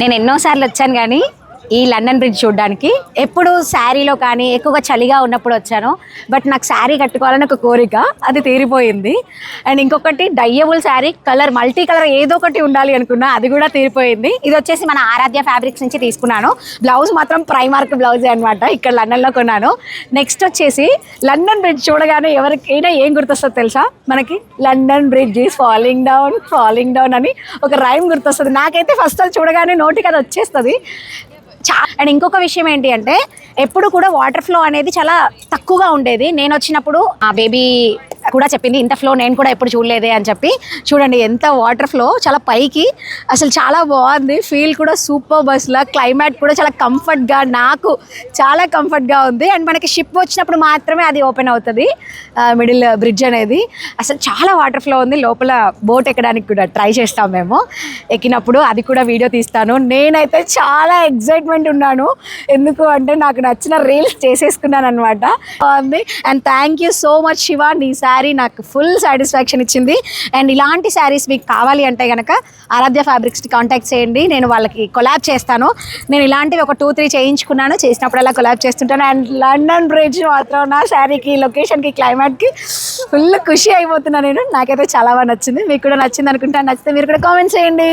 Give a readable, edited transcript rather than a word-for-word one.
నేను ఎన్నోసార్లు వచ్చాను కానీ ఈ లండన్ బ్రిడ్జ్ చూడడానికి ఎప్పుడు శారీలో కానీ ఎక్కువగా చలిగా ఉన్నప్పుడు వచ్చాను. బట్ నాకు శారీ కట్టుకోవాలని ఒక కోరిక, అది తీరిపోయింది. అండ్ ఇంకొకటి డయ్యబుల్ శారీ, కలర్ మల్టీ కలర్ ఏదో ఒకటి ఉండాలి అనుకున్నా, అది కూడా తీరిపోయింది. ఇది వచ్చేసి మన ఆరాధ్య ఫ్యాబ్రిక్స్ నుంచి తీసుకున్నాను. బ్లౌజ్ మాత్రం ప్రైమార్క్ బ్లౌజే అనమాట, ఇక్కడ లండన్లో కొన్నాను. నెక్స్ట్ వచ్చేసి లండన్ బ్రిడ్జ్ చూడగానే ఎవరికైనా ఏం గుర్తొస్తుంది తెలుసా? మనకి London bridge is falling down అని ఒక రైమ్ గుర్తొస్తుంది. నాకైతే ఫస్ట్ అది చూడగానే నోటికి అది వచ్చేస్తుంది. అండ్ ఇంకొక విషయం ఏంటి అంటే, ఎప్పుడు కూడా వాటర్ ఫ్లో అనేది చాలా తక్కువగా ఉండేది. నేను వచ్చినప్పుడు ఆ బేబీ కూడా చెప్పింది, ఇంత ఫ్లో నేను కూడా ఎప్పుడు చూడలేదే అని చెప్పి. చూడండి ఎంత వాటర్ ఫ్లో, చాలా పైకి, అసలు చాలా బాగుంది. ఫీల్ కూడా సూపర్ బస్లా, క్లైమేట్ కూడా చాలా కంఫర్ట్గా, నాకు చాలా కంఫర్ట్గా ఉంది. అండ్ మనకి షిప్ వచ్చినప్పుడు మాత్రమే అది ఓపెన్ అవుతుంది, మిడిల్ బ్రిడ్జ్ అనేది. అసలు చాలా వాటర్ ఫ్లో ఉంది. లోపల బోట్ ఎక్కడానికి కూడా ట్రై చేస్తాం మేము ఎక్కినప్పుడు, అది కూడా వీడియో తీస్తాను. నేనైతే చాలా ఎక్సైట్మెంట్ ఉన్నాను, ఎందుకు అంటే నాకు నచ్చిన రీల్స్ చేసేసుకున్నాను అనమాట. బాగుంది. And thank you so much Shiva, నీ శారీ నాకు ఫుల్ సాటిస్ఫాక్షన్ ఇచ్చింది. అండ్ ఇలాంటి శారీస్ మీకు కావాలి అంటే కనుక ఆరాధ్య ఫ్యాబ్రిక్స్ని కాంటాక్ట్ చేయండి, నేను వాళ్ళకి కొలాబ్ చేస్తాను. నేను ఇలాంటివి ఒక 2-3 చేయించుకున్నాను, చేసినప్పుడల్లా కొలాబ్ చేస్తుంటాను. అండ్ లండన్ బ్రిడ్జ్ మాత్రం నా శారీకి, లొకేషన్కి, క్లైమేట్కి ఫుల్ ఖుషి అయిపోతున్నాను నేను. నాకైతే చాలా బాగా నచ్చింది. మీకు కూడా నచ్చింది అనుకుంటా. నచ్చితే మీరు కూడా కామెంట్ చేయండి.